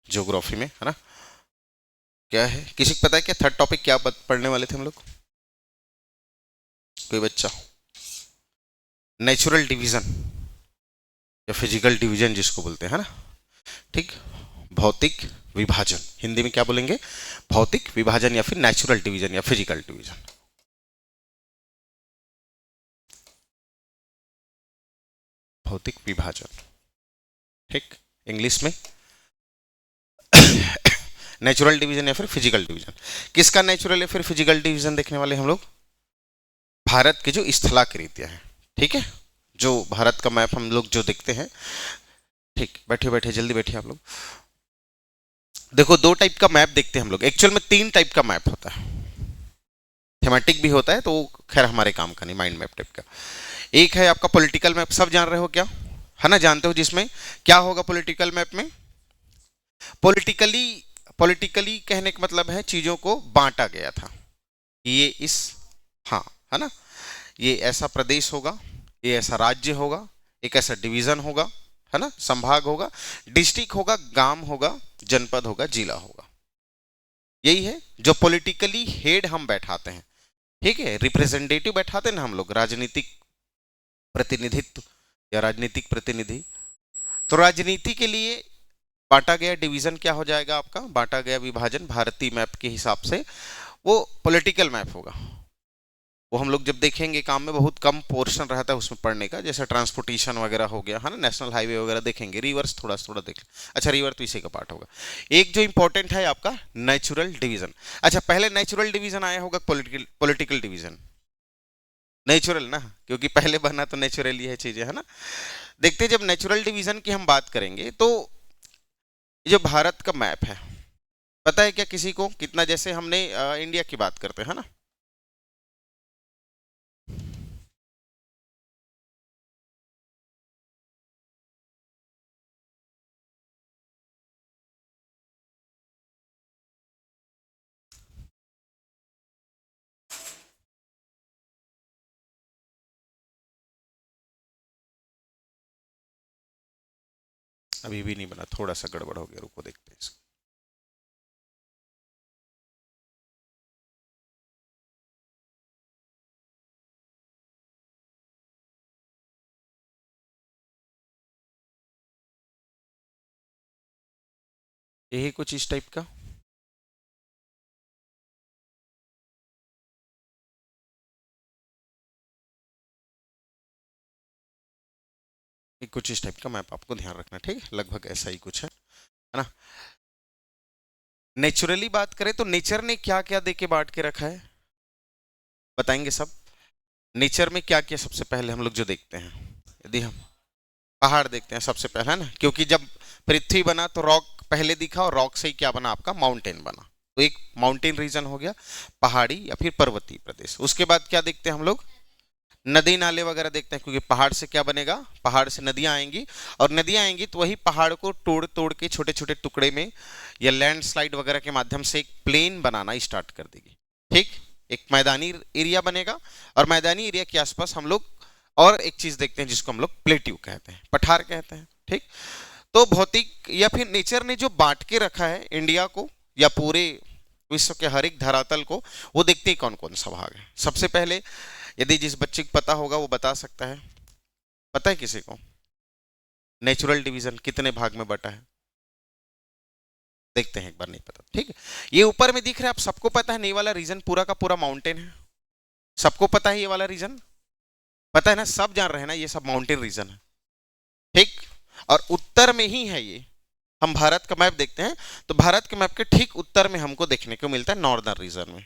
Geography में, है ना। क्या है, किसी को पता है क्या थर्ड टॉपिक क्या पढ़ने वाले थे हम लोग? कोई बच्चा? नेचुरल डिवीजन या फिजिकल डिवीजन जिसको बोलते हैं, है ना। ठीक। भौतिक विभाजन, हिंदी में क्या बोलेंगे? भौतिक विभाजन या फिर नेचुरल डिवीजन या फिजिकल डिवीजन। भौतिक विभाजन, ठीक। इंग्लिश में नेचुरल डिवीजन या फिर फिजिकल डिवीजन। किसका नेचुरल या फिर फिजिकल डिवीजन देखने वाले हम लोग? भारत की जो स्थलाकृतियां हैं, ठीक है, जो भारत का मैप हम लोग जो देखते हैं। ठीक, बैठे बैठे जल्दी बैठिए आप लोग। देखो, दो टाइप का मैप देखते हैं हम लोग, एक्चुअल में तीन टाइप का मैप होता है। थेमेटिक भी होता है, तो खैर हमारे काम का नहीं, माइंड मैप टाइप का। एक है आपका पॉलिटिकल मैप, सब जान रहे हो क्या, है ना, जानते हो, जिसमें क्या होगा पॉलिटिकल मैप में? पॉलिटिकली, पॉलिटिकली कहने का मतलब है चीजों को बांटा गया था, ये इस, हाँ, है ना, ये ऐसा प्रदेश होगा, ये ऐसा राज्य होगा, एक ऐसा डिवीजन होगा, है ना, संभाग होगा, डिस्ट्रिक्ट होगा, गांव होगा, जनपद होगा, जिला होगा। यही है जो पॉलिटिकली हेड हम बैठाते हैं, ठीक है, रिप्रेजेंटेटिव बैठाते हैं ना हम लोग, राजनीतिक प्रतिनिधित्व या राजनीतिक प्रतिनिधि। तो राजनीति के लिए बांटा गया डिवीजन क्या हो जाएगा आपका? बांटा गया विभाजन भारतीय मैप के हिसाब से वो पॉलिटिकल मैप होगा। वो हम लोग जब देखेंगे काम में, बहुत कम पोर्शन रहता है उसमें पढ़ने का, जैसे ट्रांसपोर्टेशन वगैरह हो गया, है ना, नेशनल हाईवे वगैरह देखेंगे, रिवर्स थोड़ा थोड़ा देख। अच्छा, रिवर तो इसी का पार्ट होगा। एक जो इंपॉर्टेंट है आपका नेचुरल डिवीजन। अच्छा, पहले नेचुरल डिवीजन आया होगा, पॉलिटिकल पॉलिटिकल डिवीजन? नेचुरल ना, क्योंकि पहले बना तो नेचुरली है चीजें, है ना। देखते हैं, जब नेचुरल डिवीजन की हम बात करेंगे तो ये जो भारत का मैप है, पता है क्या किसी को कितना? जैसे हमने इंडिया की बात करते हैं, है ना, अभी भी नहीं बना, थोड़ा सा गड़बड़ हो गया, रुको देखते हैं इसको। यही कुछ इस टाइप का। ये कुछ इस टाइप का मैप आपको ध्यान रखना, ठीक है, लगभग ऐसा ही कुछ है ना। नेचुरली बात करें तो नेचर ने क्या क्या दे के बांट के रखा है, बताएंगे सब। नेचर में क्या क्या सबसे पहले हम लोग जो देखते हैं, यदि हम पहाड़ देखते हैं सबसे पहले, है ना, क्योंकि जब पृथ्वी बना तो रॉक पहले दिखा, और रॉक से ही क्या बना आपका? माउंटेन बना। तो एक माउंटेन रीजन हो गया, पहाड़ी या फिर पर्वतीय प्रदेश। उसके बाद क्या देखते हैं हम लोग? नदी नाले वगैरह देखते हैं, क्योंकि पहाड़ से क्या बनेगा? पहाड़ से नदियां आएंगी, और नदियां आएंगी तो वही पहाड़ को तोड़ तोड़ के छोटे छोटे टुकड़े में या लैंडस्लाइड वगैरह के माध्यम से एक प्लेन बनाना स्टार्ट कर देगी, ठीक। एक मैदानी एरिया बनेगा, और मैदानी एरिया के आसपास हम लोग और एक चीज देखते हैं जिसको हम लोग प्लेट्यू कहते हैं, पठार कहते हैं, ठीक। तो भौतिक या फिर नेचर ने जो बांट के रखा है इंडिया को या पूरे विश्व के हर एक धरातल को, वो देखते ही कौन कौन सा भाग है। सबसे पहले, यदि जिस बच्चे को पता होगा वो बता सकता है, पता है किसी को नेचुरल डिवीजन कितने भाग में बटा है? देखते हैं एक बार, नहीं पता, ठीक है। ये ऊपर में दिख रहा है, आप सबको पता है, नहीं वाला रीजन पूरा का पूरा माउंटेन है, सबको पता है, ये वाला रीजन पता है ना, सब जान रहे हैं ना, ये सब माउंटेन रीजन है, ठीक। और उत्तर में ही है ये, हम भारत का मैप देखते हैं तो भारत के मैप के ठीक उत्तर में हमको देखने को मिलता है नॉर्दर्न रीजन में।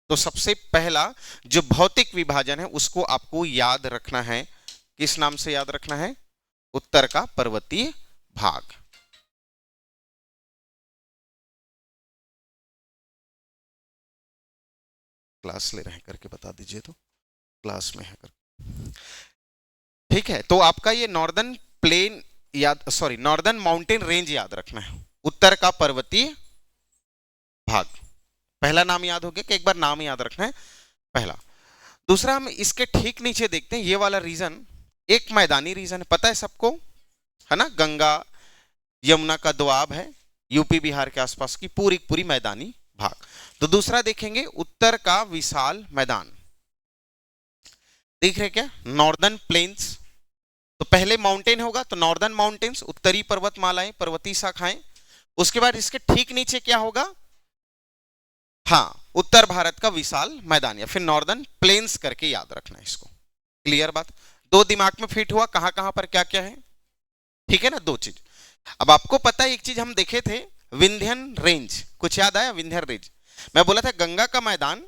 तो सबसे पहला जो भौतिक विभाजन है उसको आपको याद रखना है, किस नाम से याद रखना है? उत्तर का पर्वतीय भाग। क्लास ले रहे हैं करके बता दीजिए, तो क्लास में है कर, ठीक है। तो आपका ये नॉर्दर्न प्लेन याद, सॉरी, नॉर्दर्न माउंटेन रेंज याद रखना है, उत्तर का पर्वतीय भाग। पहला नाम याद हो गया कि एक बार नाम याद रखना है, पहला। दूसरा, हम इसके ठीक नीचे देखते हैं, ये वाला रीजन एक मैदानी रीजन है, पता है सबको, है ना, गंगा यमुना का दोआब है, यूपी बिहार के आसपास की पूरी पूरी मैदानी भाग। तो दूसरा देखेंगे उत्तर का विशाल मैदान, देख रहे क्या, नॉर्दर्न प्लेन्स। तो पहले माउंटेन होगा तो नॉर्दर्न माउंटेन्स, उत्तरी पर्वतमालाएं, पर्वतीय शाखाएं। उसके बाद इसके ठीक नीचे क्या होगा, हाँ, उत्तर भारत का विशाल मैदान या फिर नॉर्दर्न प्लेन्स करके याद रखना है इसको। क्लियर बात, दो दिमाग में फिट हुआ कहां कहां पर क्या क्या है, ठीक है ना, दो चीज। अब आपको पता है एक चीज हम देखे थे, विंध्यन रेंज, कुछ याद आया, विंध्यन रेंज। मैं बोला था गंगा का मैदान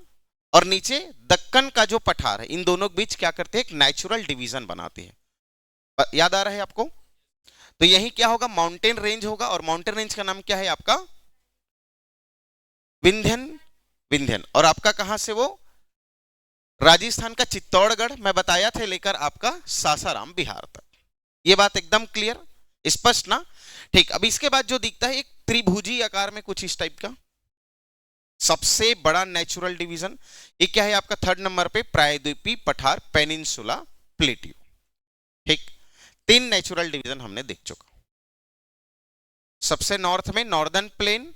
और नीचे दक्कन का जो पठार है, इन दोनों के बीच क्या करते हैं, एक नेचुरल डिवीजन बनाते हैं। याद आ रहा है आपको? तो यही क्या होगा, माउंटेन रेंज होगा, और माउंटेन रेंज का नाम क्या है आपका, विंध्यन। विंध्यन, और आपका कहां से वो, राजस्थान का चित्तौड़गढ़ मैं बताया था लेकर आपका सासाराम बिहार तक। ये बात एकदम क्लियर, स्पष्ट ना? ठीक, अब इसके बाद जो दिखता है एक त्रिभुजी आकार में कुछ इस टाइप का, सबसे बड़ा नेचुरल डिवीजन, ये क्या है आपका थर्ड नंबर पे, प्रायद्वीपीय पठार, पेनिनसुला प्लेटियो। ठीक, तीन नेचुरल डिवीजन हमने देख चुका। सबसे नॉर्थ में नॉर्दर्न प्लेन,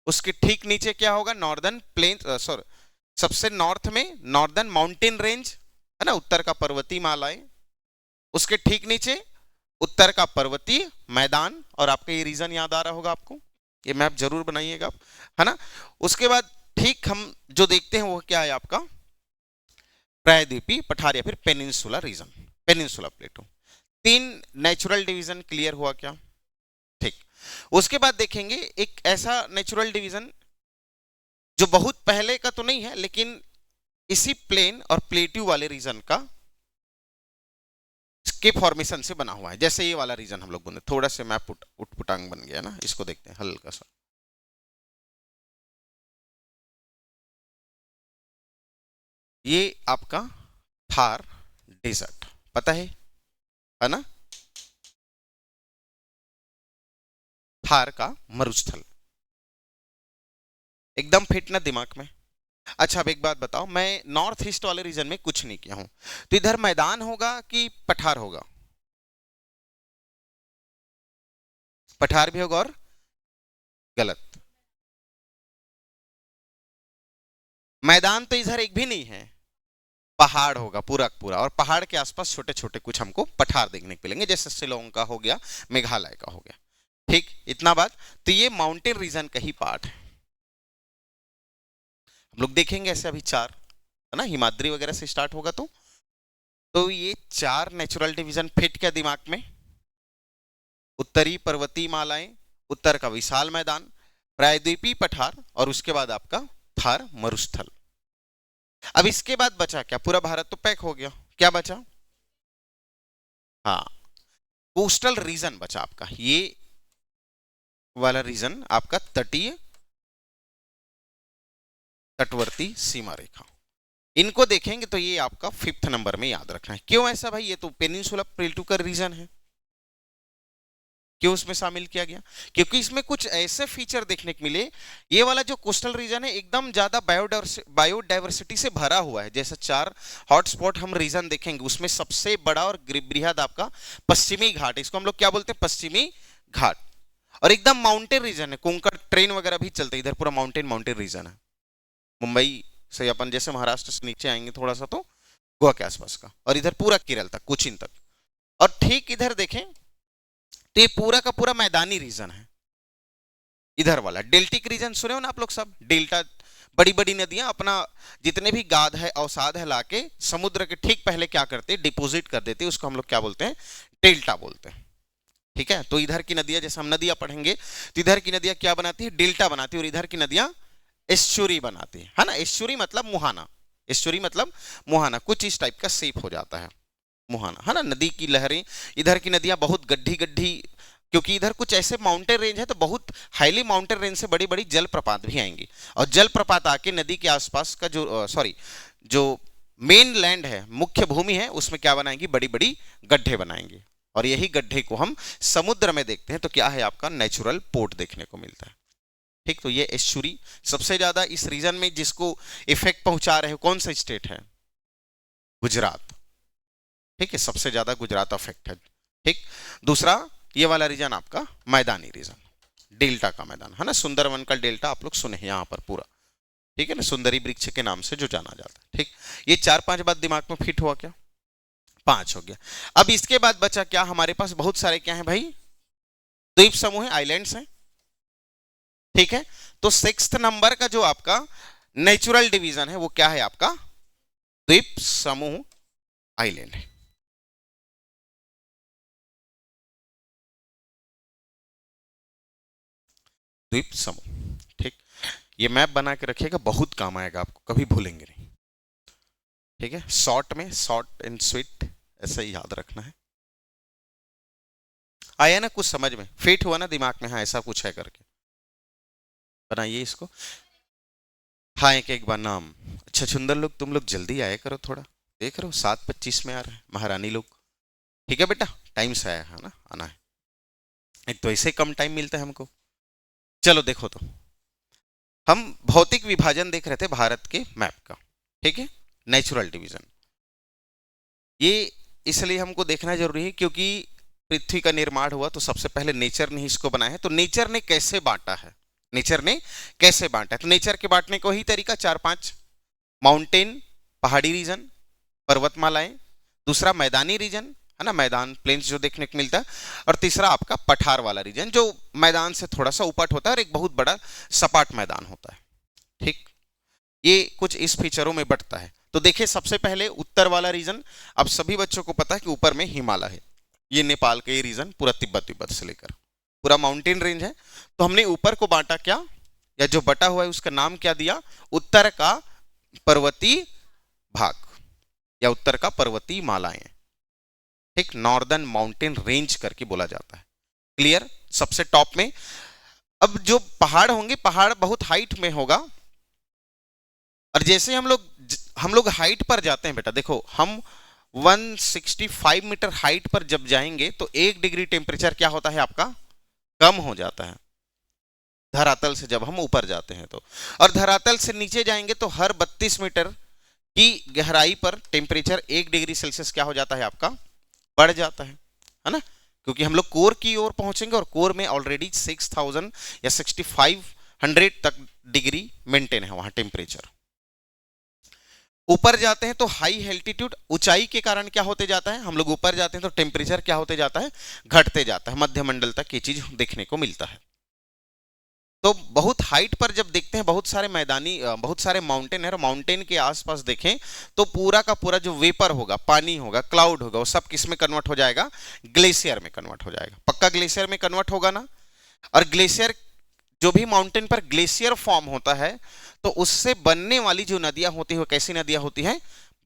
उसके ठीक नीचे क्या होगा, नॉर्दर्न प्लेन, सॉरी, सबसे नॉर्थ में नॉर्दर्न माउंटेन रेंज है ना, उत्तर का पर्वतीय मालाएं, उसके ठीक नीचे उत्तर का पर्वतीय मैदान, और आपका ये रीजन याद आ रहा होगा आपको, ये मैप जरूर बनाइएगा आप, है ना। उसके बाद ठीक हम जो देखते हैं वो क्या है आपका, प्रायद्वीपीय पठार या फिर पेनिनसुला रीजन, पेनिनसुला प्लेटो। तीन नेचुरल डिवीजन क्लियर हुआ क्या? ठीक, उसके बाद देखेंगे एक ऐसा नेचुरल डिवीजन जो बहुत पहले का तो नहीं है, लेकिन इसी प्लेन और प्लेट्यू वाले रीजन का के फॉर्मेशन से बना हुआ है। जैसे ये वाला रीजन हम लोग बोले, थोड़ा से मैप उटपुटांग बन गया ना, इसको देखते हैं हल्का सा। ये आपका थार डेजर्ट, पता है ना, थार का मरुस्थल, एकदम फिट ना दिमाग में। अच्छा, अब एक बात बताओ, मैं नॉर्थ ईस्ट वाले रीजन में कुछ नहीं किया हूं, तो इधर मैदान होगा कि पठार होगा? पठार भी होगा, और गलत, मैदान तो इधर एक भी नहीं है, पहाड़ होगा पूरा पूरा, और पहाड़ के आसपास छोटे छोटे कुछ हमको पठार देखने को मिलेंगे, जैसे शिलोंग का हो गया, मेघालय का हो गया। ठीक, इतना बात। तो ये माउंटेन रीजन का ही पार्ट है। हम लोग देखेंगे ऐसे अभी चार, है ना, हिमाद्री वगैरह से स्टार्ट होगा। तो ये चार नेचुरल डिवीजन फिट क्या दिमाग में, उत्तरी पर्वतीय मालाएं, उत्तर का विशाल मैदान, प्रायद्वीपीय पठार, और उसके बाद आपका थार मरुस्थल। अब इसके बाद बचा क्या, पूरा भारत तो पैक हो गया, क्या बचा, हाँ, कोस्टल रीजन बचा आपका, ये वाला रीजन आपका तटीय तटवर्ती सीमा रेखा। इनको देखेंगे तो ये आपका 5th नंबर में याद रखना है। क्यों ऐसा भाई, ये तो पेनिनसुला प्लेटू का रीजन है, क्यों उसमें शामिल किया गया, क्योंकि इसमें कुछ ऐसे फीचर देखने को मिले, ये वाला जो कोस्टल रीजन है एकदम ज्यादा बायोडाइवर्सिटी से भरा हुआ है। जैसे चार हॉटस्पॉट हम रीजन देखेंगे, उसमें सबसे बड़ा और बृहद आपका पश्चिमी घाट, इसको हम लोग क्या बोलते हैं, पश्चिमी घाट, और एकदम माउंटेन रीजन है, कोंकण ट्रेन वगैरह भी चलते, इधर पूरा माउंटेन रीजन है। मुंबई से अपन जैसे महाराष्ट्र से नीचे आएंगे थोड़ा सा तो गोवा के आसपास का, और इधर पूरा केरल तक, कोचीन तक। और ठीक इधर देखें तो ये पूरा का पूरा मैदानी रीजन है। इधर वाला डेल्टिक रीजन सुने हो ना आप लोग सब, डेल्टा, बड़ी बड़ी नदियां अपना जितने भी गाद है अवसाद है लाके समुद्र के ठीक पहले क्या करते, डिपोजिट कर देते, उसको हम लोग क्या बोलते हैं, डेल्टा बोलते हैं। ठीक है, तो इधर की नदियां, जैसे हम नदियां पढ़ेंगे तो इधर की नदियां क्या बनाती है, डेल्टा बनाती है, और इधर की नदियां एस्चुरी बनाती है ना। एस्चुरी मतलब मुहाना, एस्चुरी मतलब मुहाना, कुछ इस टाइप का शेप हो जाता है मुहाना, है ना। नदी की लहरें, इधर की नदियां बहुत गड्ढी गड्ढी, क्योंकि इधर कुछ ऐसे माउंटेन रेंज है, तो बहुत हाईली माउंटेन रेंज से बड़ी बड़ी जलप्रपात भी आएंगी, और जलप्रपात आके नदी के आसपास का जो मेन लैंड है, मुख्य भूमि है, उसमें क्या बनाएंगी, बड़ी बड़ी गड्ढे बनाएंगे, और यही गड्ढे को हम समुद्र में देखते हैं तो क्या है आपका नेचुरल पोर्ट देखने को मिलता है। ठीक, तो ये एस्चुरी सबसे ज्यादा इस रीजन में जिसको इफेक्ट पहुंचा रहे हो, कौन सा स्टेट है, गुजरात। ठीक है, सबसे ज्यादा गुजरात अफेक्ट है। ठीक, दूसरा ये वाला रीजन आपका मैदानी रीजन। डेल्टा का मैदान है ना, सुंदरवन का डेल्टा आप लोग सुने यहाँ पर पूरा, ठीक है ना, सुंदरी वृक्ष के नाम से जो जाना जाता है। ठीक, ये 4-5 बात दिमाग में फिट हुआ क्या? 5 हो गया। अब इसके बाद बचा क्या हमारे पास? बहुत सारे क्या है भाई? द्वीप समूह है, आइलैंड्स हैं। ठीक है, तो 6th नंबर का जो आपका नेचुरल डिवीजन है वो क्या है आपका? द्वीप समूह आइलैंड है। द्वीप समूह, ठीक, ये मैप बना के रखिएगा, बहुत काम आएगा आपको, कभी भूलेंगे नहीं। ठीक है, शॉर्ट में, शॉर्ट एंड स्वीट, ऐसा ही याद रखना है। आया ना कुछ समझ में? फिट हुआ ना दिमाग में? हाँ, ऐसा कुछ है करके बनाइए इसको। हाँ, एक एक बार नाम। अच्छा सुंदर लोग, तुम लोग जल्दी आया करो थोड़ा, देख रहे हो 7:25 में आ रहे हैं महारानी लोग। ठीक है बेटा, टाइम से आया है ना, आना है, एक तो ऐसे कम टाइम मिलता है हमको। चलो देखो, तो हम भौतिक विभाजन देख रहे थे भारत के मैप का, ठीक है, नेचुरल डिवीजन। ये इसलिए हमको देखना जरूरी है क्योंकि पृथ्वी का निर्माण हुआ तो सबसे पहले नेचर ने ही इसको बनाया है। तो नेचर ने कैसे बांटा है, नेचर ने कैसे बांटा है? तो नेचर के बांटने को ही तरीका 4-5, माउंटेन, पहाड़ी रीजन, पर्वतमालाएं, दूसरा मैदानी रीजन है ना, मैदान प्लेन्स जो देखने को मिलता है, और तीसरा आपका पठार वाला रीजन जो मैदान से थोड़ा सा ऊपर होता है और एक बहुत बड़ा सपाट मैदान होता है। ठीक, ये कुछ इस फीचरों में बढ़ता है। तो देखिए सबसे पहले उत्तर वाला रीजन, अब सभी बच्चों को पता है कि ऊपर में हिमालय है, ये नेपाल का ये रीजन पूरा तिब्बत से लेकर पूरा माउंटेन रेंज है। तो हमने ऊपर को बांटा क्या, या जो बटा हुआ है उसका नाम क्या दिया? उत्तर का पर्वतीय भाग या उत्तर का पर्वतीय मालाएं, ठीक, नॉर्दर्न माउंटेन रेंज करके बोला जाता है। क्लियर? सबसे टॉप में अब जो पहाड़ होंगे, पहाड़ बहुत हाइट में होगा, और जैसे हम लोग हाइट पर जाते हैं बेटा, देखो हम 165 मीटर हाइट पर जब जाएंगे तो 1 डिग्री टेम्परेचर क्या होता है आपका? कम हो जाता है धरातल से जब हम ऊपर जाते हैं तो। और धरातल से नीचे जाएंगे तो हर 32 मीटर की गहराई पर टेम्परेचर 1 डिग्री सेल्सियस क्या हो जाता है आपका? बढ़ जाता है ना, क्योंकि हम लोग कोर की ओर पहुंचेंगे और कोर में ऑलरेडी 6000 या 6500 तक डिग्री मेंटेन है वहां टेम्परेचर। ऊपर जाते हैं तो हाई एल्टीट्यूड, ऊंचाई के कारण क्या होते जाता है? हम लोग ऊपर जाते हैं तो टेम्परेचर क्या होते जाता है? घटते जाता है, मध्य मंडल तक ये चीज देखने को मिलता है। तो बहुत हाइट पर जब देखते हैं बहुत सारे मैदानी, बहुत सारे माउंटेन है, और माउंटेन के आसपास देखें तो पूरा का पूरा जो वेपर होगा, पानी होगा, क्लाउड होगा, वो सब किस में कन्वर्ट हो जाएगा? ग्लेशियर में कन्वर्ट हो जाएगा। पक्का ग्लेशियर में कन्वर्ट होगा ना। और ग्लेशियर, जो भी माउंटेन पर ग्लेशियर फॉर्म होता है तो उससे बनने वाली जो नदियां होती है वो कैसी नदियां होती हैं?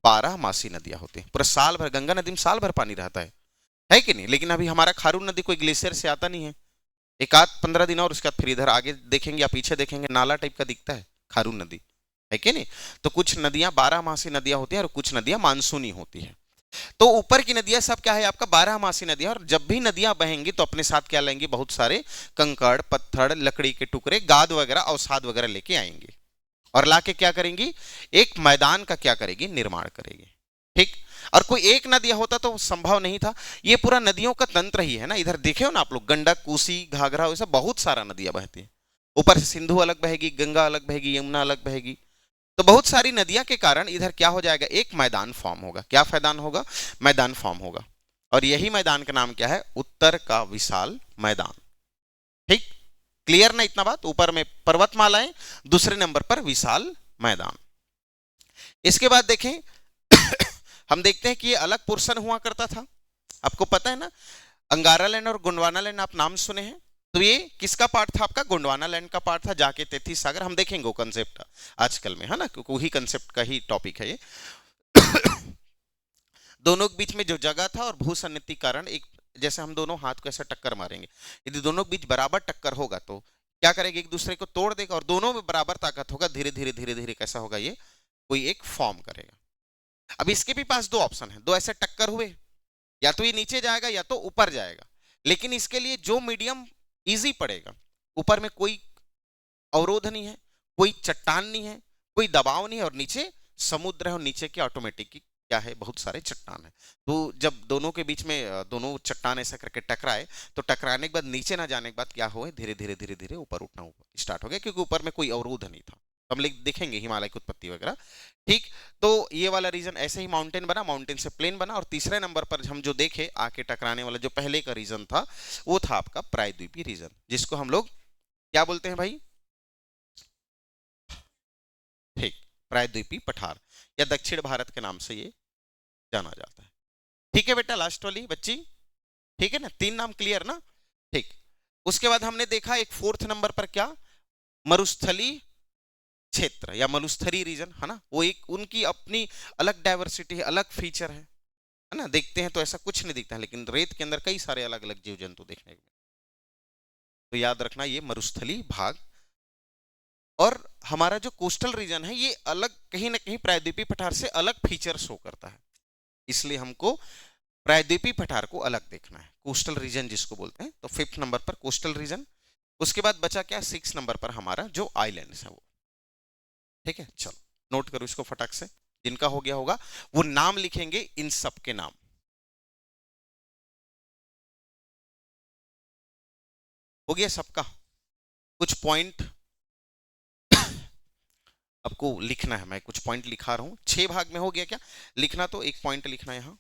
12मासी नदियां होती हैं। पूरा साल भर, गंगा नदी में साल भर पानी रहता है कि नहीं? लेकिन अभी हमारा खारून नदी कोई ग्लेशियर से आता नहीं है, एक आध 15 दिन और उसके बाद फिर इधर आगे देखेंगे या पीछे देखेंगे नाला टाइप का दिखता है खारून नदी, है कि नहीं? तो कुछ नदियां 12मासी नदियां होती हैं और कुछ नदियां मानसूनी होती है। तो ऊपर की नदियां सब क्या है आपका? 12मासी नदियां। और जब भी नदियां बहेंगी तो अपने साथ क्या लेंगी? बहुत सारे कंकड़, पत्थर, लकड़ी के टुकड़े, गाद वगैरह, अवसाद वगैरह लेके आएंगी, और लाके क्या करेंगी? एक मैदान का क्या करेगी? निर्माण करेगी। ठीक, और कोई एक नदी होता तो संभव नहीं था। ये पूरा नदियों का तंत्र ही है ना। इधर देखे हो ना आप लोग, गंडक, कोसी, घाघरा, वैसा बहुत सारा नदियां बहती है। ऊपर से सिंधु अलग बहेगी, गंगा अलग बहेगी, यमुना अलग बहेगी। तो बहुत सारी नदियां के कारण इधर क्या हो जाएगा? एक मैदान फॉर्म होगा। क्या मैदान होगा? मैदान फॉर्म होगा। और यही मैदान का नाम क्या है? उत्तर का विशाल मैदान। ठीक, क्लियर ना इतना बात? ऊपर में पर्वतमालाएं, दूसरे नंबर पर विशाल मैदान। इसके बाद देखें हम देखते हैं कि ये अलग पोर्शन हुआ करता था, आपको पता है ना, अंगारा लैंड और गोंडवाना लैंड आप नाम सुने हैं। तो ये किसका पार्ट था आपका? गोंडवाना लैंड का पार्ट था। जाके 33 सागर हम देखेंगे वो कंसेप्ट आजकल में, है ना, क्योंकि वही कंसेप्ट का ही टॉपिक है ये। दोनों के बीच में जो जगह था और भू सन्निधि कारण, एक जैसे हम दोनों हाथ को ऐसा टक्कर मारेंगे, यदि दोनों के बीच बराबर टक्कर होगा तो क्या करेगा? एक दूसरे को तोड़ देगा, और दोनों में बराबर ताकत होगा, धीरे धीरे धीरे धीरे कैसा होगा? ये कोई एक फॉर्म करेगा। अब इसके भी पास दो ऑप्शन है, दो ऐसे टक्कर हुए, या तो ये नीचे जाएगा या तो ऊपर जाएगा। लेकिन इसके लिए जो मीडियम इजी पड़ेगा, ऊपर में कोई अवरोध नहीं है, कोई चट्टान नहीं है, कोई दबाव नहीं है, और नीचे समुद्र है, और नीचे की ऑटोमेटिक क्या है, बहुत सारे चट्टान है। तो जब दोनों के बीच में दोनों चट्टान ऐसा करके टकराए, तो टकराने के बाद नीचे ना जाने के बाद क्या हुआ, धीरे धीरे धीरे धीरे ऊपर उठना स्टार्ट हो गया, क्योंकि ऊपर में कोई अवरोध नहीं था। हम लोग देखेंगे हिमालय की उत्पत्ति वगैरह। ठीक, तो ये वाला रीजन ऐसे ही माउंटेन बना, माउंटेन से प्लेन बना, और तीसरे नंबर पर हम जो देखे आके टकराने वाला जो पहले का रीजन था, वो था आपका प्रायद्वीपीय रीजन, जिसको हम लोग क्या बोलते हैं भाई? ठीक, प्रायद्वीपीय पठार या दक्षिण भारत के नाम से ये जाना जाता है। ठीक है बेटा, लास्ट वाली बच्ची, ठीक है ना, 3 नाम क्लियर ना? ठीक, उसके बाद हमने देखा एक फोर्थ नंबर पर क्या, मरुस्थली क्षेत्र या मरुस्थली रीजन है ना, वो एक उनकी अपनी अलग डायवर्सिटी है, अलग फीचर है ना। देखते हैं तो ऐसा कुछ नहीं दिखता है, लेकिन रेत के अंदर कई सारे अलग अलग जीव जंतु देखने को, तो याद रखना ये मरुस्थली भाग। और हमारा जो कोस्टल रीजन है ये अलग, कहीं ना कहीं प्रायद्वीपीय पठार से अलग फीचर शो करता है, इसलिए हमको प्रायद्वीपीय पठार को अलग देखना है, कोस्टल रीजन जिसको बोलते हैं। तो 5th नंबर पर कोस्टल रीजन। उसके बाद बचा क्या, 6 नंबर पर हमारा जो आइलैंड्स है वो। ठीक है, चलो नोट करो इसको फटाक से, जिनका हो गया होगा वो नाम लिखेंगे, इन सब के नाम। हो गया सबका? कुछ पॉइंट आपको लिखना है, मैं कुछ पॉइंट लिखा रहा हूं, 6 भाग में हो गया क्या लिखना, तो एक पॉइंट लिखना यहां,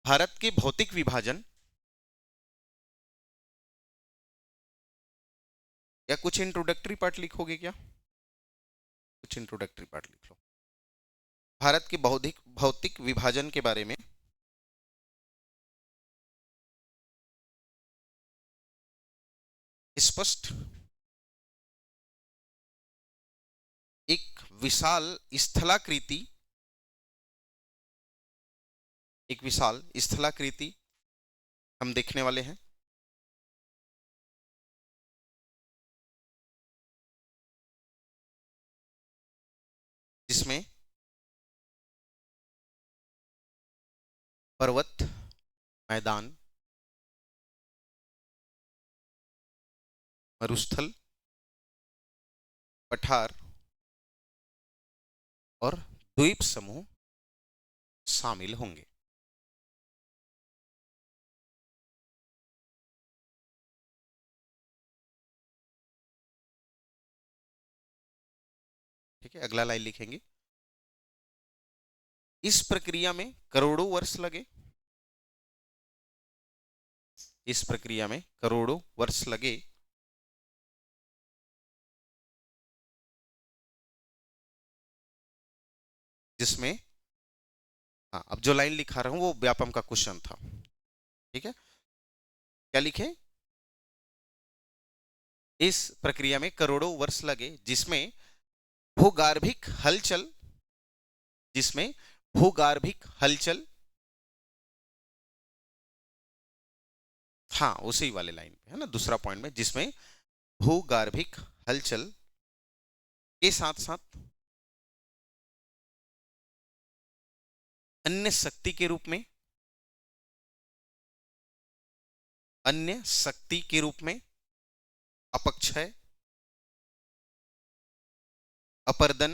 भारत के भौतिक विभाजन, या कुछ इंट्रोडक्टरी पार्ट लिखोगे क्या? कुछ इंट्रोडक्टरी पार्ट लिख लो, भारत के भौतिक भौतिक विभाजन के बारे में स्पष्ट, एक विशाल स्थलाकृति, एक विशाल स्थलाकृति हम देखने वाले हैं, जिसमें पर्वत, मैदान, मरुस्थल, पठार और द्वीप समूह शामिल होंगे। ठीक है, अगला लाइन लिखेंगे, इस प्रक्रिया में करोड़ों वर्ष लगे, इस प्रक्रिया में करोड़ों वर्ष लगे, जिसमें, हाँ अब जो लाइन लिखा रहा हूं वो व्यापम का क्वेश्चन था। ठीक है, क्या लिखे, इस प्रक्रिया में करोड़ों वर्ष लगे, जिसमें भूगार्भिक हलचल, जिसमें भूगार्भिक हलचल, हाँ उसी वाले लाइन पे है ना, दूसरा पॉइंट में, जिसमें भूगार्भिक हलचल के साथ साथ अन्य शक्ति के रूप में, अन्य शक्ति के रूप में अपक्षय, अपर्दन,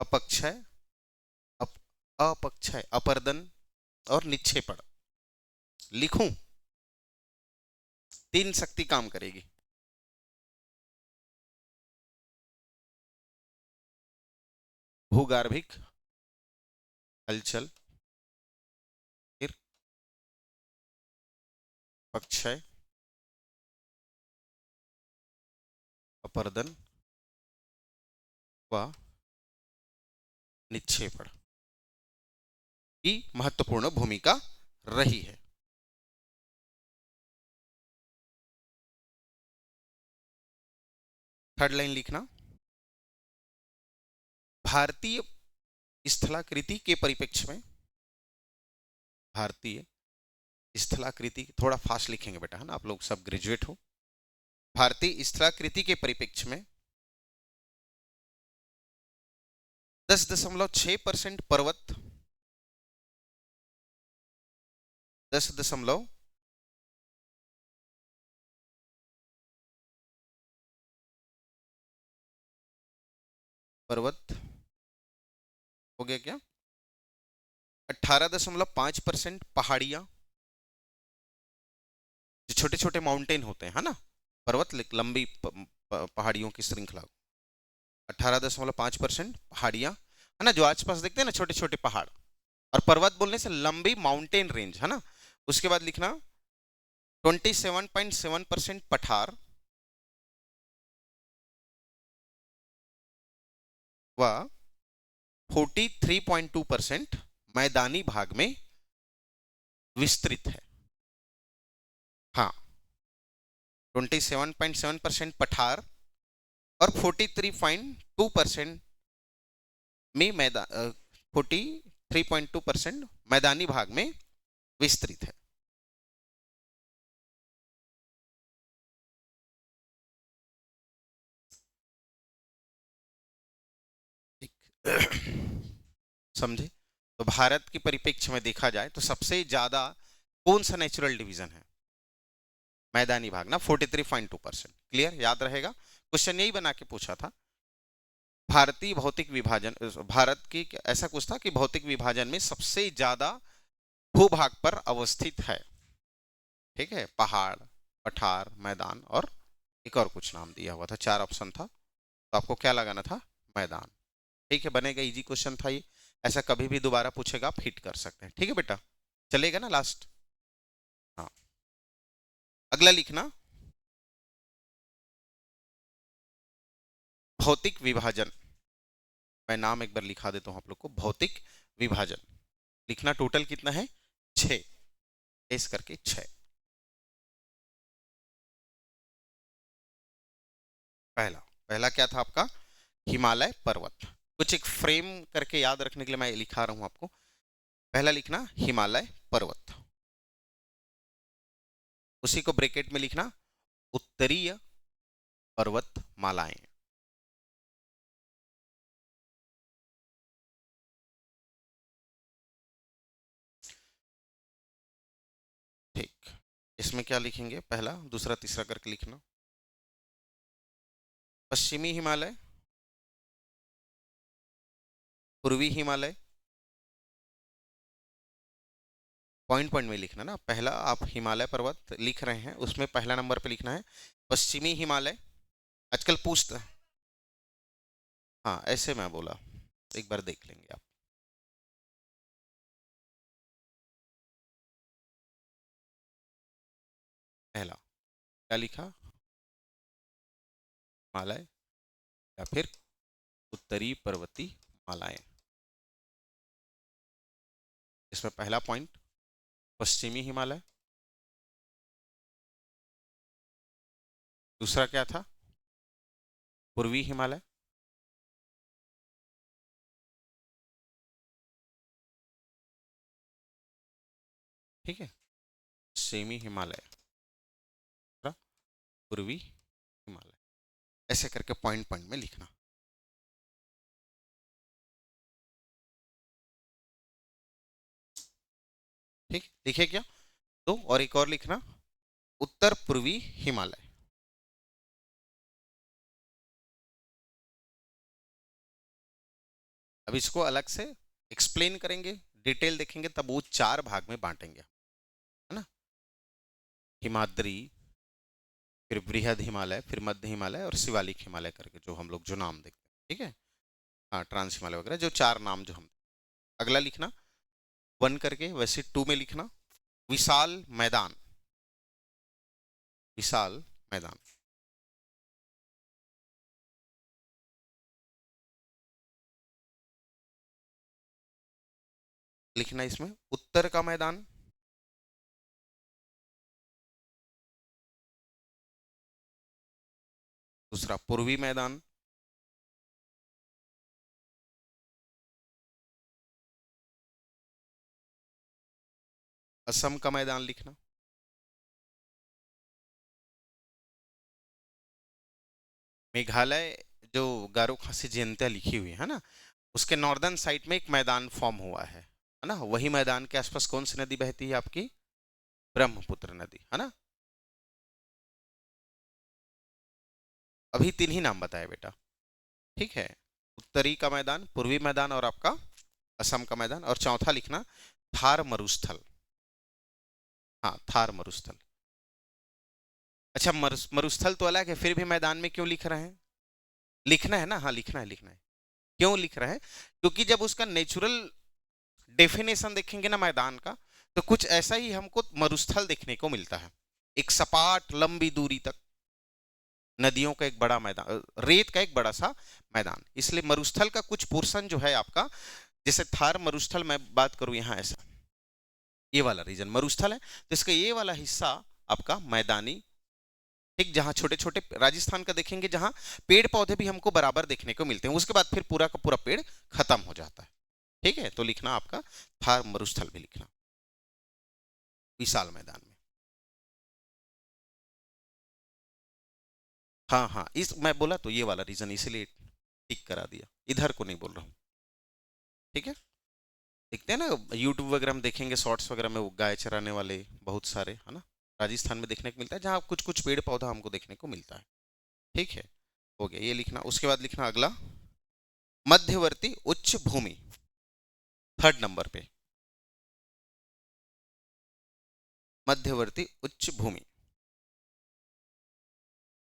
अपक्षय, अपक्षय, अपर्दन और निक्षेपण लिखूं, 3 शक्ति काम करेगी। भूगार्भिक हलचल, फिर अपक्षय, अपर्दन व निक्षेपण की महत्वपूर्ण भूमिका रही है। थर्ड लाइन लिखना, भारतीय स्थलाकृति के परिप्रेक्ष्य में, भारतीय स्थलाकृति, थोड़ा फास्ट लिखेंगे बेटा है ना, आप लोग सब ग्रेजुएट हो। भारतीय स्थलाकृति के परिप्रेक्ष्य में 10.6% पर्वत, 10. पर्वत हो गया क्या? 18.5% पहाड़ियां, जो छोटे छोटे माउंटेन होते हैं, है ना, पर्वत लंबी पहाड़ियों की श्रृंखला। 18.5% पहाड़ियां, है ना, जो आसपास देखते हैं ना छोटे छोटे पहाड़। और पर्वत बोलने से लंबी माउंटेन रेंज, है ना। उसके बाद लिखना 27.7% पठार व 43.2% मैदानी भाग में विस्तृत है। हाँ, 27.7% पठार और 43.2% में मैदान 43.2% मैदानी भाग में विस्तृत है। समझे? तो भारत की परिप्रेक्ष्य में देखा जाए तो सबसे ज्यादा कौन सा नेचुरल डिवीजन है? मैदानी भाग ना, 43.2%। क्लियर, याद रहेगा, क्वेश्चन यही बना के पूछा था। भारतीय भौतिक विभाजन, भारत की ऐसा कुछ था कि भौतिक विभाजन में सबसे ज्यादा भूभाग पर अवस्थित है। ठीक है, पहाड़, पठार, मैदान और एक और कुछ नाम दिया हुआ था, 4 ऑप्शन था, तो आपको क्या लगाना था? मैदान। ठीक है, बनेगा, इजी क्वेश्चन था ये। ऐसा कभी भी दोबारा पूछेगा, आप हिट कर सकते हैं। ठीक है बेटा, चलेगा ना लास्ट? हाँ, अगला लिखना भौतिक विभाजन। मैं नाम एक बार लिखा देता हूं आप लोग को, भौतिक विभाजन। लिखना टोटल कितना है? 6, इस करके 6। पहला पहला क्या था आपका? हिमालय पर्वत। कुछ एक फ्रेम करके याद रखने के लिए मैं लिखा रहा हूं आपको। पहला लिखना हिमालय पर्वत, उसी को ब्रैकेट में लिखना उत्तरीय पर्वत मालाएं। ठीक, इसमें क्या लिखेंगे? पहला, दूसरा, तीसरा करके लिखना। पश्चिमी हिमालय, पूर्वी हिमालय, पॉइंट पॉइंट में लिखना ना। पहला आप हिमालय पर्वत लिख रहे हैं, उसमें पहला नंबर पे लिखना है पश्चिमी हिमालय। आजकल पूछता, हाँ ऐसे मैं बोला, एक बार देख लेंगे आप। पहला क्या लिखा? हिमालय या फिर उत्तरी पर्वतीय मालाएं। इसमें पहला पॉइंट पश्चिमी हिमालय, दूसरा क्या था? पूर्वी हिमालय, ठीक है, पश्चिमी हिमालय, पूर्वी हिमालय, ऐसे करके पॉइंट पॉइंट में लिखना। ठीक, लिखे क्या? तो और एक और लिखना उत्तर पूर्वी हिमालय। अब इसको अलग से एक्सप्लेन करेंगे, डिटेल देखेंगे, तब वो 4 भाग में बांटेंगे, है ना। हिमाद्री, फिर बृहद हिमालय, फिर मध्य हिमालय और शिवालिक हिमालय करके जो हम लोग जो नाम देखते हैं, ठीक है। हाँ, ट्रांस हिमालय वगैरह, जो 4 नाम जो हम। अगला लिखना 1 करके, वैसे 2 में लिखना विशाल मैदान, विशाल मैदान। लिखना इसमें उत्तर का मैदान, दूसरा पूर्वी मैदान, असम का मैदान लिखना, मेघालय जो गारो खासी जयंतिया लिखी हुई है ना, उसके नॉर्दर्न साइड में एक मैदान फॉर्म हुआ है ना। वही मैदान के आसपास कौन सी नदी बहती है आपकी? ब्रह्मपुत्र नदी, है ना। अभी 3 ही नाम बताए बेटा, ठीक है। उत्तरी का मैदान, पूर्वी मैदान और आपका असम का मैदान। और चौथा लिखना थार मरुस्थल। हाँ, थार मरुस्थल। अच्छा, मरुस्थल तो अलग है, फिर भी मैदान में क्यों लिख रहे हैं? लिखना है ना, हाँ लिखना है, लिखना है। क्यों लिख रहे हैं? क्योंकि जब उसका नेचुरल डेफिनेशन देखेंगे ना मैदान का, तो कुछ ऐसा ही हमको मरुस्थल देखने को मिलता है। एक सपाट लंबी दूरी तक नदियों का एक बड़ा मैदान, रेत का एक बड़ा सा मैदान, इसलिए मरुस्थल का कुछ पोर्शन जो है आपका, जैसे थार मरुस्थल मैं बात करूं यहाँ ऐसा, ये वाला रीजन मरुस्थल है, तो इसका ये वाला हिस्सा आपका मैदानी, ठीक, जहां छोटे छोटे राजस्थान का देखेंगे जहां पेड़ पौधे भी हमको बराबर देखने को मिलते हैं, उसके बाद फिर पूरा का पूरा पेड़ खत्म हो जाता है। ठीक है, तो लिखना आपका थार मरुस्थल भी लिखना, विशाल मैदान में। हाँ हाँ, इस मैं बोला तो ये वाला रीजन इसलिए टिक करा दिया, इधर को नहीं बोल रहा हूँ। ठीक है, देखते हैं ना यूट्यूब वगैरह में देखेंगे, शॉर्ट्स वगैरह में वो गाय चराने वाले बहुत सारे है ना, राजस्थान में देखने को मिलता है, जहाँ कुछ कुछ पेड़ पौधा हमको देखने को मिलता है। ठीक है, हो गया ये लिखना। उसके बाद लिखना अगला, मध्यवर्ती उच्च भूमि, थर्ड नंबर पे, मध्यवर्ती उच्च भूमि।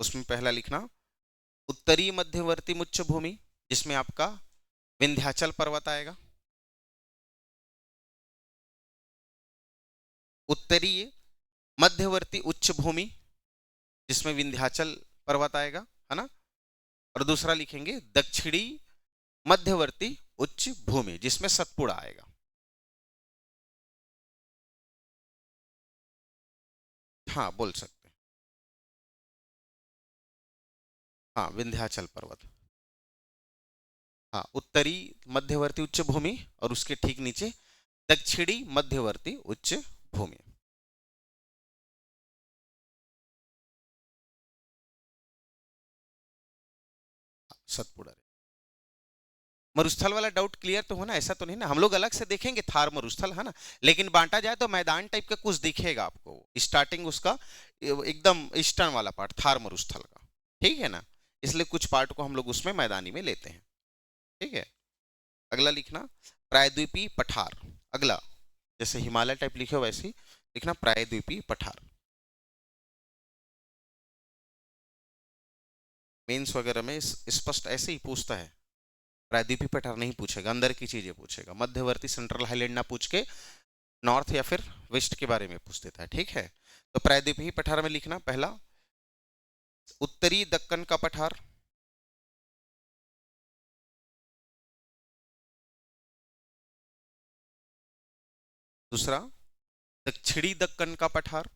उसमें पहला लिखना उत्तरी मध्यवर्ती उच्च भूमि, जिसमें आपका विंध्याचल पर्वत आएगा। उत्तरी मध्यवर्ती उच्च भूमि, जिसमें विंध्याचल पर्वत आएगा, है ना। और दूसरा लिखेंगे दक्षिणी मध्यवर्ती उच्च भूमि, जिसमें सतपुड़ा आएगा। हाँ बोल सकते हैं, हाँ विंध्याचल पर्वत। हाँ, उत्तरी मध्यवर्ती उच्च भूमि और उसके ठीक नीचे दक्षिणी मध्यवर्ती उच्च भूमि। सतपुड़ा। मरुस्थल वाला डाउट क्लियर तो होना, ऐसा तो नहीं ना, हम लोग अलग से देखेंगे थार मरुस्थल, है ना, लेकिन बांटा जाए तो मैदान टाइप का कुछ दिखेगा आपको, स्टार्टिंग उसका एकदम ईस्टर्न वाला पार्ट थार मरुस्थल का। ठीक है ना, इसलिए कुछ पार्ट को हम लोग उसमें मैदानी में लेते हैं। ठीक है, अगला लिखना प्रायद्वीपीय पठार। अगला जैसे हिमालय टाइप लिखे हो वैसे ही लिखना प्रायद्वीपीय पठार। मेंस वगैरह में स्पष्ट ऐसे ही पूछता है, प्रायद्वीपीय पठार नहीं पूछेगा, अंदर की चीजें पूछेगा, मध्यवर्ती सेंट्रल हाईलैंड ना पूछ के नॉर्थ या फिर वेस्ट के बारे में पूछ देता है। ठीक है, तो प्रायद्वीपीय पठार में लिखना पहला उत्तरी दक्कन का पठार, दूसरा दक्षिणी दक्कन का पठार,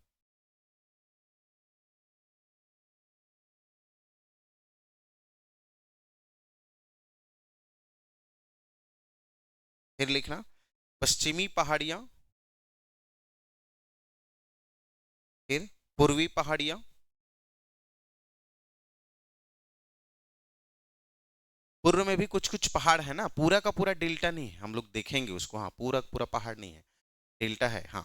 फिर लिखना पश्चिमी पहाड़ियां, फिर पूर्वी पहाड़ियां, पूर्व में भी कुछ कुछ पहाड़ है ना, पूरा का पूरा डेल्टा नहीं है, हम लोग देखेंगे उसको, हाँ पूरा पूरा पहाड़ नहीं है, डेल्टा है, हाँ।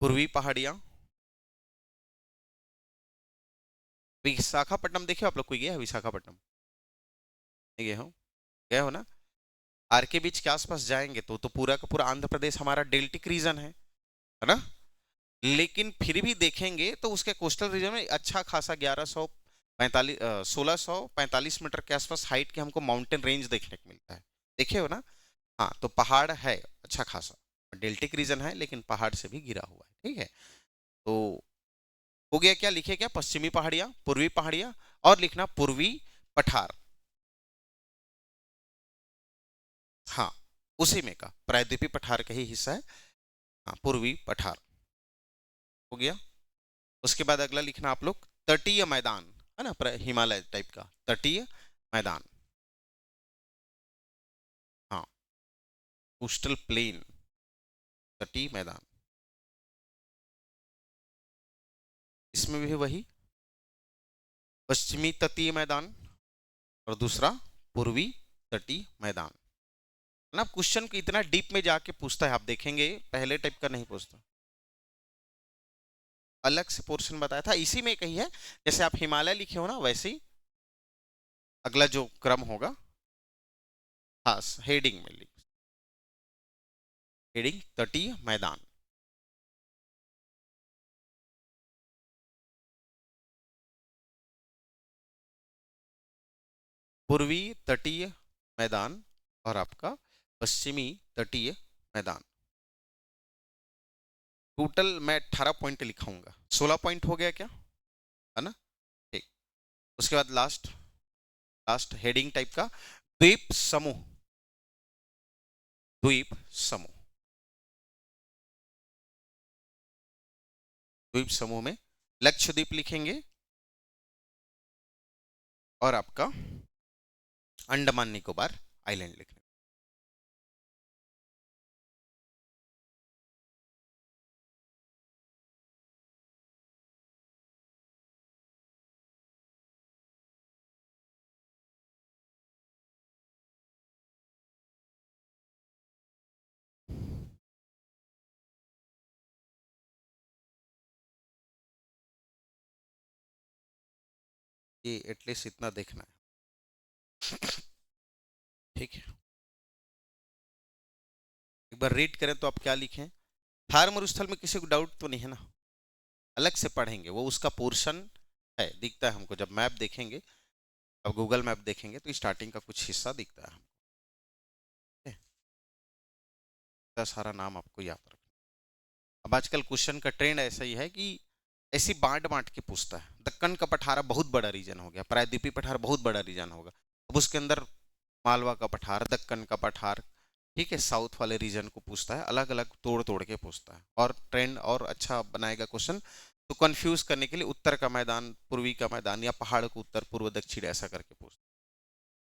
पूर्वी पहाड़ियां, विशाखापट्टनम देखे आप लोग, कोई गया है विशाखापट्टनम? नहीं गए हो? गए हो ना। आर के बीच के आसपास जाएंगे तो पूरा का पूरा आंध्र प्रदेश हमारा डेल्टिक रीजन है ना, लेकिन फिर भी देखेंगे तो उसके कोस्टल रीजन में अच्छा खासा 1145 1645 मीटर के आसपास हाइट के हमको माउंटेन रेंज देखने को मिलता है। देखे हो ना, हाँ तो पहाड़ है अच्छा खासा, डेल्टिक रीजन है लेकिन पहाड़ से भी घिरा हुआ है। ठीक है, तो हो गया, क्या लिखे, क्या पश्चिमी पहाड़ियां, पूर्वी पहाड़ियां, और लिखना पूर्वी पठार। हाँ, उसी में का प्रायद्वीपीय पठार का ही हिस्सा है। हाँ, पूर्वी पठार हो गया। उसके बाद अगला लिखना आप लोग तटीय मैदान, है ना, हिमालय टाइप का तटीय मैदान। हाँ, कोस्टल प्लेन, तटीय मैदान, इसमें भी वही पश्चिमी तटीय मैदान और दूसरा पूर्वी तटीय मैदान। ना क्वेश्चन को इतना डीप में जाके पूछता है, आप देखेंगे पहले टाइप का नहीं पूछता, अलग से पोर्शन बताया था, इसी में कही है, जैसे आप हिमालय लिखे हो ना वैसे ही अगला जो क्रम होगा, हाँ हेडिंग में लिख, हेडिंग तटीय मैदान। पूर्वी तटीय मैदान और आपका पश्चिमी तटीय मैदान। टोटल मैं 18 पॉइंट लिखाऊंगा, 16 पॉइंट हो गया क्या, है ना? ठीक। उसके बाद लास्ट, लास्ट हेडिंग टाइप का, द्वीप समूह, द्वीप समूह, द्वीप समूह में लक्षद्वीप लिखेंगे और आपका अंडमान निकोबार आइलैंड लिखेंगे। ये एटलीस्ट इतना देखना है, ठीक है? एक बार रीड करें तो आप क्या लिखें, थार मरुस्थल में किसी को डाउट तो नहीं है ना? अलग से पढ़ेंगे, वो उसका पोर्शन है, दिखता है हमको जब मैप देखेंगे, अब गूगल मैप देखेंगे तो स्टार्टिंग का कुछ हिस्सा दिखता है हमको, ठीक है? इतना सारा नाम आपको याद रखना। अब आजकल क्वेश्चन का ट्रेंड ऐसा ही है कि ऐसी बांट बांट के पूछता है। दक्कन का पठारा बहुत बड़ा रीजन हो गया, प्रायद्वीपीय पठार बहुत बड़ा रीजन होगा, अब उसके अंदर मालवा का पठार, दक्कन का पठार, ठीक है, साउथ वाले रीजन को पूछता है, अलग अलग तोड़ तोड़ के पूछता है। और ट्रेंड और अच्छा बनाएगा क्वेश्चन तो कंफ्यूज करने के लिए उत्तर का मैदान, पूर्वी का मैदान, या पहाड़ को उत्तर पूर्व दक्षिण ऐसा करके पूछता है,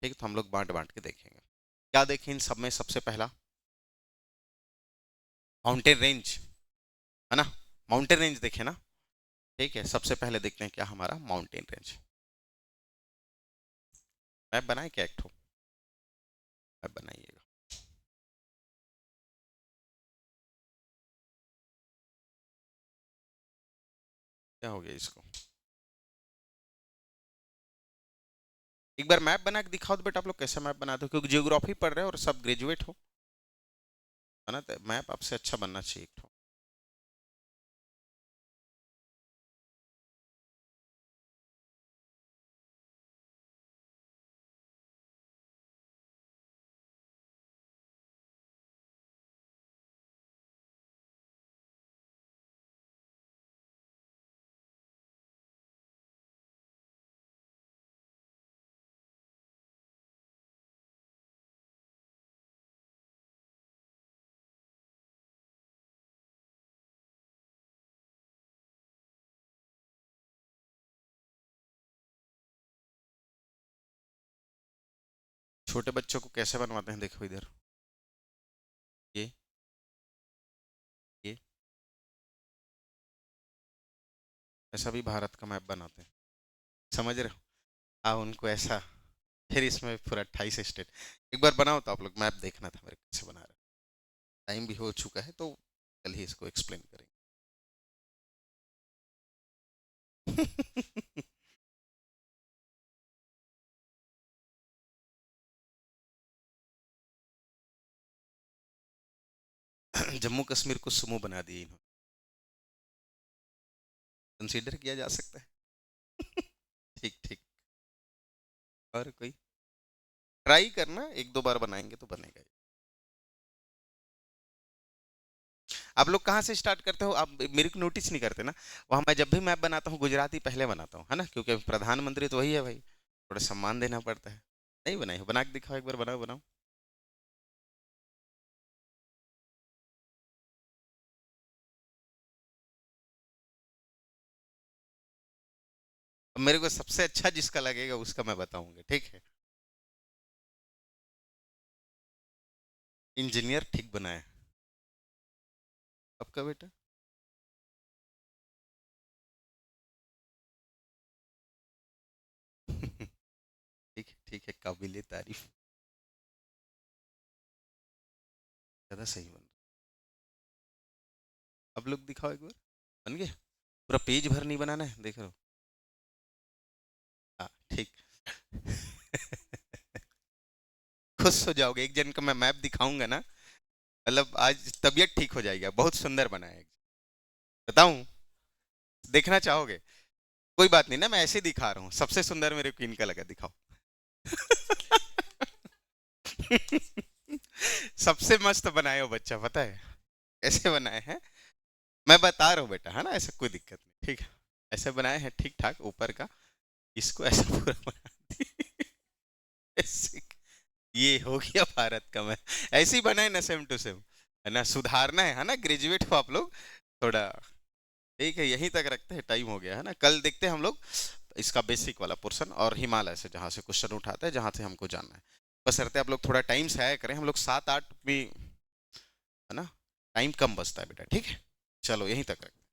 ठीक है? तो हम लोग बांट बांट के देखेंगे। क्या देखें इन सब में, सबसे पहला माउंटेन रेंज, है ना? माउंटेन रेंज देखे ना, ठीक है? सबसे पहले देखते हैं क्या हमारा माउंटेन रेंज। मैप बनाए क्या, एक ठो मैप बनाइएगा। क्या हो गया इसको, एक बार मैप बना के दिखाओ तो बेटा, आप लोग कैसे मैप बनाते हो, क्योंकि जियोग्राफी पढ़ रहे हो और सब ग्रेजुएट हो, है ना? तो मैप आपसे अच्छा बनना चाहिए एक ठो। छोटे बच्चों को कैसे बनवाते हैं, देखो इधर, ये ये ऐसा भी भारत का मैप बनाते हैं, समझ रहे हो? हाँ उनको ऐसा, फिर इसमें पूरा 28 स्टेट। एक बार बनाओ तो आप लोग, मैप देखना था मेरे कैसे बना रहे। टाइम भी हो चुका है तो कल ही इसको एक्सप्लेन करेंगे। जम्मू कश्मीर को सुमो बना दिए इन्होंने, कंसीडर किया जा सकता है। ठीक ठीक। और कोई ट्राई करना, एक दो बार बनाएंगे तो बनेगा। आप लोग कहाँ से स्टार्ट करते हो, आप मेरे को नोटिस नहीं करते ना? वहाँ मैं जब भी मैप बनाता हूँ गुजराती पहले बनाता हूँ, है ना? क्योंकि प्रधानमंत्री तो वही है भाई, थोड़ा सम्मान देना पड़ता है। नहीं बनाई हो, बना के दिखाओ एक बार, बनाओ बनाओ। अब मेरे को सबसे अच्छा जिसका लगेगा उसका मैं बताऊंगा, ठीक है? इंजीनियर ठीक बनाया आपका बेटा। ठीक है, काबिले तारीफ, ज्यादा सही बन रहा। अब लोग दिखाओ एक बार, बन गया? पूरा पेज भर नहीं बनाना है, देख रहे हो? हाँ ठीक। खुश हो जाओगे, एक जन का मैं मैप दिखाऊंगा ना, मतलब आज तबीयत ठीक हो जाएगी। बहुत सुंदर बना है, बताऊं? देखना चाहोगे? कोई बात नहीं ना, मैं ऐसे ही दिखा रहा हूँ। सबसे सुंदर मेरे को इनका लगा, दिखाओ। सबसे मस्त बनाए हो बच्चा, पता है कैसे बनाए हैं? मैं बता रहा हूँ बेटा, है ना, ऐसा कोई दिक्कत नहीं, ठीक है। ऐसे बनाए हैं ठीक ठाक ऊपर का, इसको ऐसा पूरा बना दिए। ऐसे ये हो गया भारत का मैं। ऐसे ही बनाए ना, सेम टू सेम, है ना, सुधारना है ना, ग्रेजुएट हो आप लोग थोड़ा। ठीक है, यहीं तक रखते हैं, टाइम हो गया है ना। कल देखते हैं हम लोग इसका बेसिक वाला पोर्शन, और हिमालय से जहाँ से क्वेश्चन उठाते हैं, जहाँ से हमको जानना है। बस रहते आप लोग थोड़ा टाइम से आया करें, हम लोग 7-8 भी, है ना, टाइम कम बचता है बेटा, ठीक है। चलो यहीं तक रखते हैं।